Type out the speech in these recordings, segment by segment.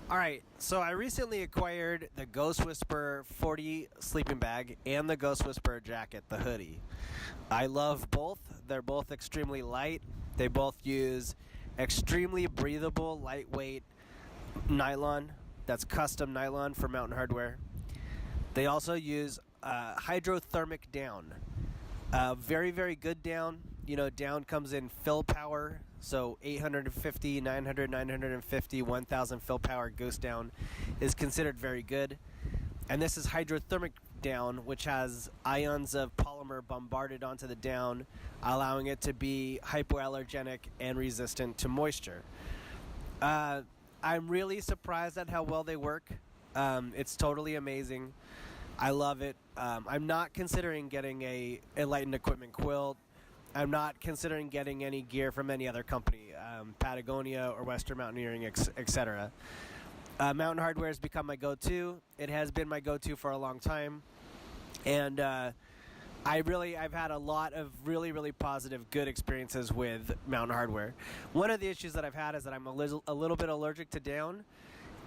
All right, so I recently acquired the Ghost Whisperer 40 sleeping bag and the Ghost Whisperer jacket, the hoodie. I love both. They're both extremely light. They both use extremely breathable, lightweight nylon. That's custom nylon for Mountain Hardwear. They also use hydrothermic down. Very, very good down. You know, down comes in fill power. So 850, 900, 950, 1000 fill power goose down is considered very good. And this is hydrothermic down, which has ions of polymer bombarded onto the down, allowing it to be hypoallergenic and resistant to moisture. I'm really surprised at how well they work. It's totally amazing. I love it. I'm not considering getting a Enlightened Equipment quilt. I'm not considering getting any gear from any other company, Patagonia or Western Mountaineering, etc. Mountain Hardwear has become my go-to. It has been my go-to for a long time. And I've had a lot of really, really positive, good experiences with Mountain Hardwear. One of the issues that I've had is that I'm a little bit allergic to down.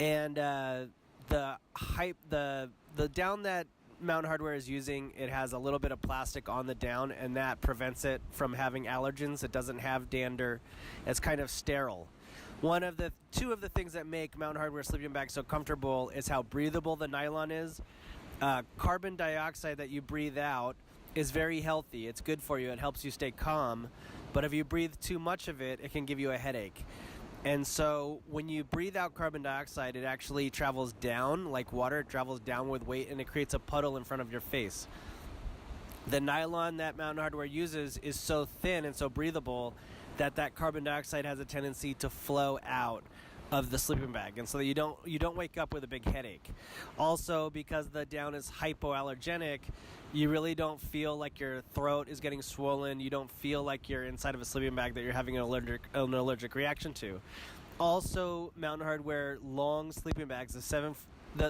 And the down that Mountain Hardwear is using, it has a little bit of plastic on the down, and that prevents it from having allergens. It doesn't have dander. It's kind of sterile. Two of the things that make Mountain Hardwear sleeping bag so comfortable is how breathable the nylon is. Carbon dioxide that you breathe out is very healthy. It's good for you. It helps you stay calm. But if you breathe too much of it, it can give you a headache. And so when you breathe out carbon dioxide, it actually travels down like water. It travels down with weight, and it creates a puddle in front of your face. The nylon that Mountain Hardwear uses is so thin and so breathable that carbon dioxide has a tendency to flow out of the sleeping bag, and so that you don't wake up with a big headache. Also, because the down is hypoallergenic, you really don't feel like your throat is getting swollen. You don't feel like you're inside of a sleeping bag that you're having an allergic reaction to. Also, Mountain Hardwear long sleeping bags,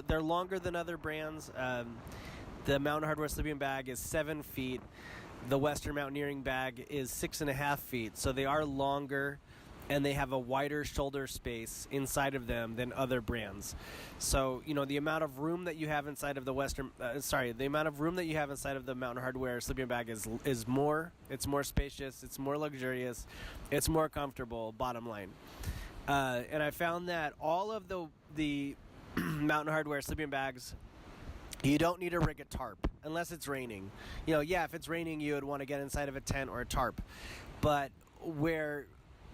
they're longer than other brands. The Mountain Hardwear sleeping bag is 7 feet. The Western Mountaineering bag is 6.5 feet. So they are longer, and they have a wider shoulder space inside of them than other brands. So, you know, the amount of room that you have inside of the Mountain Hardwear sleeping bag is more. It's more spacious. It's more luxurious. It's more comfortable, bottom line. And I found that all of the Mountain Hardwear sleeping bags, you don't need to rig a tarp unless it's raining. You know, if it's raining, you would want to get inside of a tent or a tarp. But where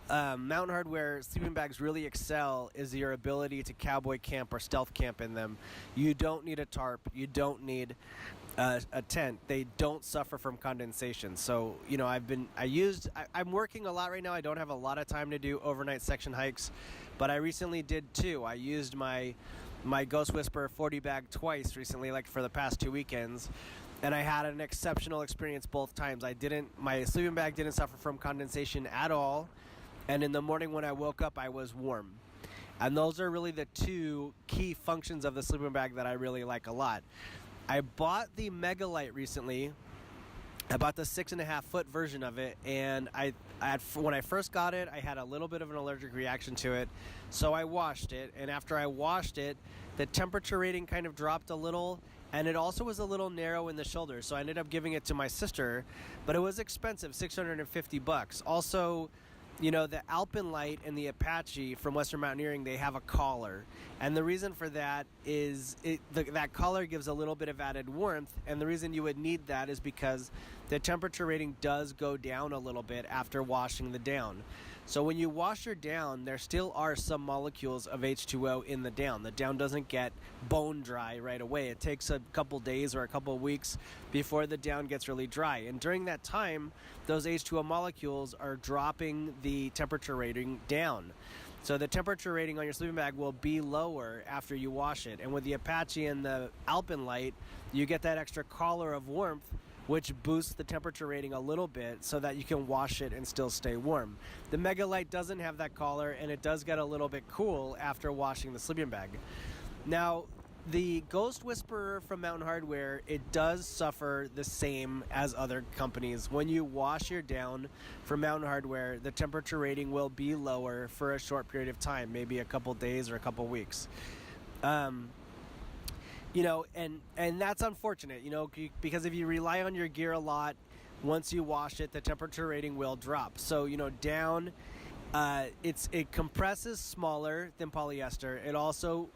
Mountain Hardwear sleeping bags really excel is your ability to cowboy camp or stealth camp in them. You don't need a tarp. You don't need a tent. They don't suffer from condensation. So, you know, I'm working a lot right now. I don't have a lot of time to do overnight section hikes, but I recently did 2. I used my Ghost Whisperer 40 bag twice recently, like for the past 2 weekends. And I had an exceptional experience both times. My sleeping bag didn't suffer from condensation at all. And in the morning when I woke up, I was warm. And those are really the 2 key functions of the sleeping bag that I really like a lot. I bought the Megalite recently. I bought the 6.5 foot version of it, and when I first got it, I had a little bit of an allergic reaction to it, so I washed it. And after I washed it, the temperature rating kind of dropped a little, and it also was a little narrow in the shoulder, so I ended up giving it to my sister. But it was expensive, $650. Also, you know, the Alpenlite and the Apache from Western Mountaineering, they have a collar. And the reason for that is that collar gives a little bit of added warmth. And the reason you would need that is because the temperature rating does go down a little bit after washing the down. So when you wash your down, there still are some molecules of H2O in the down. The down doesn't get bone dry right away. It takes a couple days or a couple weeks before the down gets really dry. And during that time, those H2O molecules are dropping the temperature rating down. So the temperature rating on your sleeping bag will be lower after you wash it. And with the Apache and the Alpenlite, you get that extra collar of warmth, which boosts the temperature rating a little bit so that you can wash it and still stay warm. The Megalite doesn't have that collar, and it does get a little bit cool after washing the sleeping bag. Now, the Ghost Whisperer from Mountain Hardwear, it does suffer the same as other companies. When you wash your down from Mountain Hardwear, the temperature rating will be lower for a short period of time, maybe a couple days or a couple weeks. You know, and that's unfortunate, you know, because if you rely on your gear a lot, once you wash it, the temperature rating will drop. So, you know, down, it compresses smaller than polyester. It also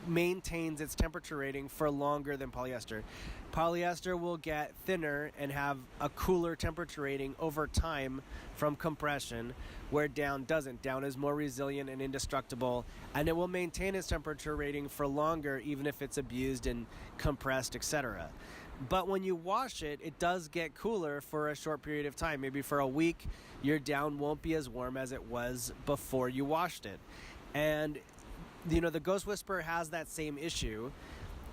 maintains its temperature rating for longer than polyester. Polyester will get thinner and have a cooler temperature rating over time from compression, where down doesn't. Down is more resilient and indestructible, and it will maintain its temperature rating for longer even if it's abused and compressed, etc. But when you wash it, it does get cooler for a short period of time. Maybe for a week, your down won't be as warm as it was before you washed it. And you know, the Ghost Whisperer has that same issue.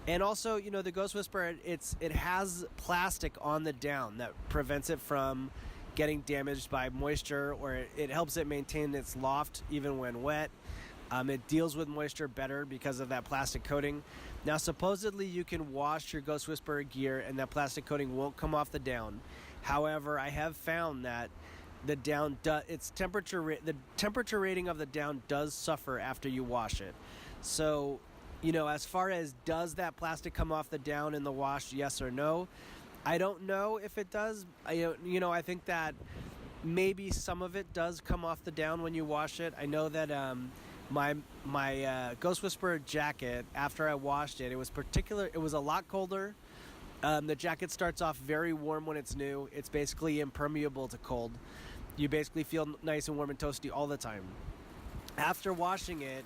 And also, you know, the Ghost Whisperer, it has plastic on the down that prevents it from getting damaged by moisture, or it helps it maintain its loft even when wet. It deals with moisture better because of that plastic coating. Now, supposedly you can wash your Ghost Whisperer gear and that plastic coating won't come off the down. However, I have found that the down the temperature rating of the down does suffer after you wash it. So, you know, as far as does that plastic come off the down in the wash, yes or no, I don't know if it does. You know, I think that maybe some of it does come off the down when you wash it. I know that my Ghost Whisperer jacket, after I washed it, it was a lot colder. The jacket starts off very warm when it's new. It's basically impermeable to cold. You basically feel nice and warm and toasty all the time. After washing it,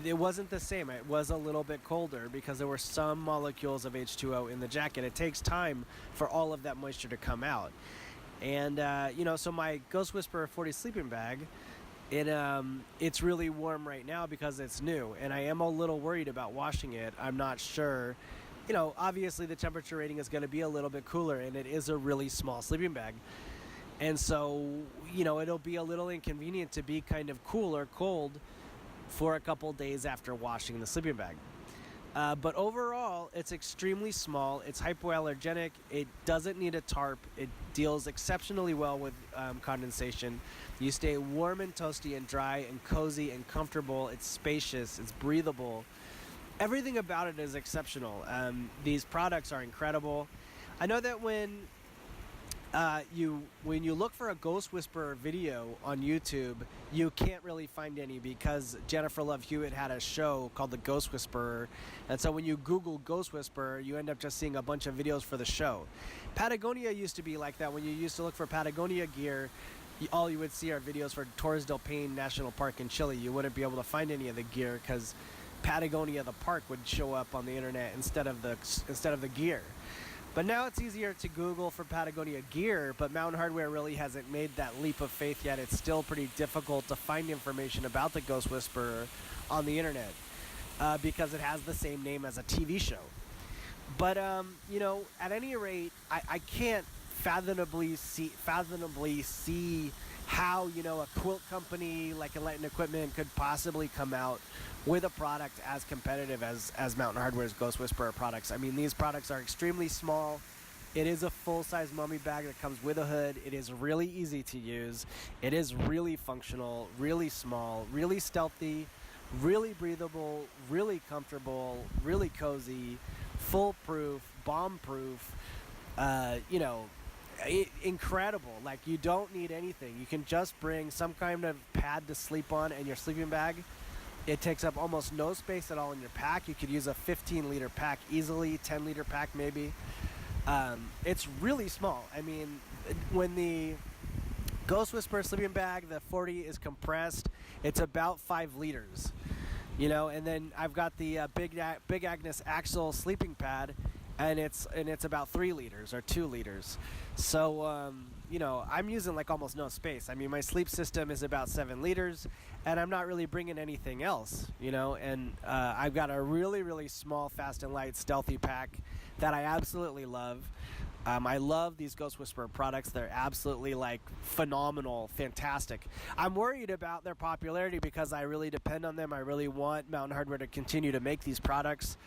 it wasn't the same. It was a little bit colder because there were some molecules of H2O in the jacket. It takes time for all of that moisture to come out. And, you know, so my Ghost Whisperer 40 sleeping bag, it's really warm right now because it's new. And I am a little worried about washing it. I'm not sure. You know, obviously the temperature rating is going to be a little bit cooler, and it is a really small sleeping bag. And so, you know, it'll be a little inconvenient to be kind of cool or cold for a couple days after washing the sleeping bag. But overall, it's extremely small. It's hypoallergenic. It doesn't need a tarp. It deals exceptionally well with condensation. You stay warm and toasty and dry and cozy and comfortable. It's spacious. It's breathable. Everything about it is exceptional. These products are incredible. I know that when you look for a Ghost Whisperer video on YouTube, you can't really find any because Jennifer Love Hewitt had a show called The Ghost Whisperer, and so when you Google Ghost Whisperer, you end up just seeing a bunch of videos for the show. Patagonia used to be like that. When you used to look for Patagonia gear, all you would see are videos for Torres del Paine National Park in Chile. You wouldn't be able to find any of the gear because Patagonia the park would show up on the internet instead of the gear. But now it's easier to Google for Patagonia gear, but Mountain Hardwear really hasn't made that leap of faith yet. It's still pretty difficult to find information about the Ghost Whisperer on the internet because it has the same name as a TV show. But, you know, at any rate, I can't fathomably see how, you know, a quilt company like Enlightened Equipment could possibly come out with a product as competitive as Mountain Hardwear's Ghost Whisperer products. I mean, these products are extremely small. It is a full-size mummy bag that comes with a hood. It is really easy to use. It is really functional, really small, really stealthy, really breathable, really comfortable, really cozy, foolproof, bomb-proof, you know, incredible. Like, you don't need anything. You can just bring some kind of pad to sleep on and your sleeping bag. It takes up almost no space at all in your pack. You could use a 15-liter pack easily, 10-liter pack maybe. It's really small. I mean, when the Ghost Whisperer sleeping bag, the 40 is compressed, it's about 5 liters. You know, and then I've got the Big Agnes Axle sleeping pad, and it's about 3 liters or 2 liters. So, you know, I'm using like almost no space. I mean, my sleep system is about 7 liters, and I'm not really bringing anything else, you know. And I've got a really, really small, fast and light, stealthy pack that I absolutely love. I love these Ghost Whisperer products. They're absolutely like phenomenal, fantastic. I'm worried about their popularity because I really depend on them. I really want Mountain Hardwear to continue to make these products,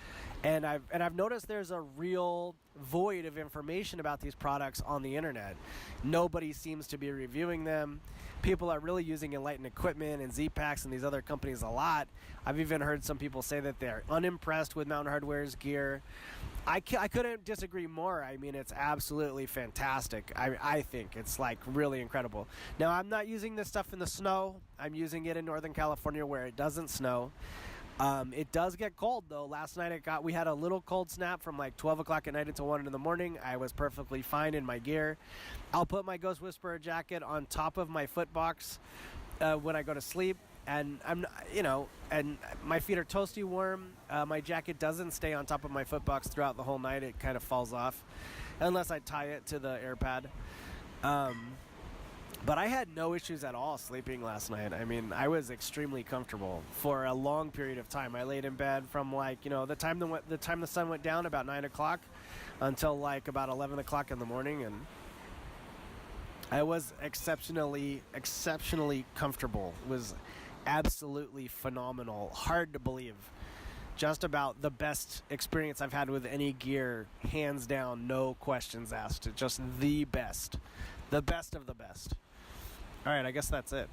and I've noticed there's a real void of information about these products on the internet. Nobody seems to be reviewing them. People are really using Enlightened Equipment and Z-Packs and these other companies a lot. I've even heard some people say that they're unimpressed with Mountain Hardwear's gear. I couldn't disagree more. I mean, it's absolutely fantastic. I think it's like really incredible. Now, I'm not using this stuff in the snow. I'm using it in Northern California where it doesn't snow. It does get cold though. Last night we had a little cold snap from like 12 o'clock at night until 1 in the morning. I was perfectly fine in my gear. I'll put my Ghost Whisperer jacket on top of my foot box when I go to sleep, and and my feet are toasty warm. My jacket doesn't stay on top of my foot box throughout the whole night. It kind of falls off unless I tie it to the air pad. But I had no issues at all sleeping last night. I mean, I was extremely comfortable for a long period of time. I laid in bed from the time the sun went down about 9 o'clock until like about 11 o'clock in the morning, and I was exceptionally comfortable. It was absolutely phenomenal. Hard to believe. Just about the best experience I've had with any gear, hands down, no questions asked. Just the best of the best. All right, I guess that's it.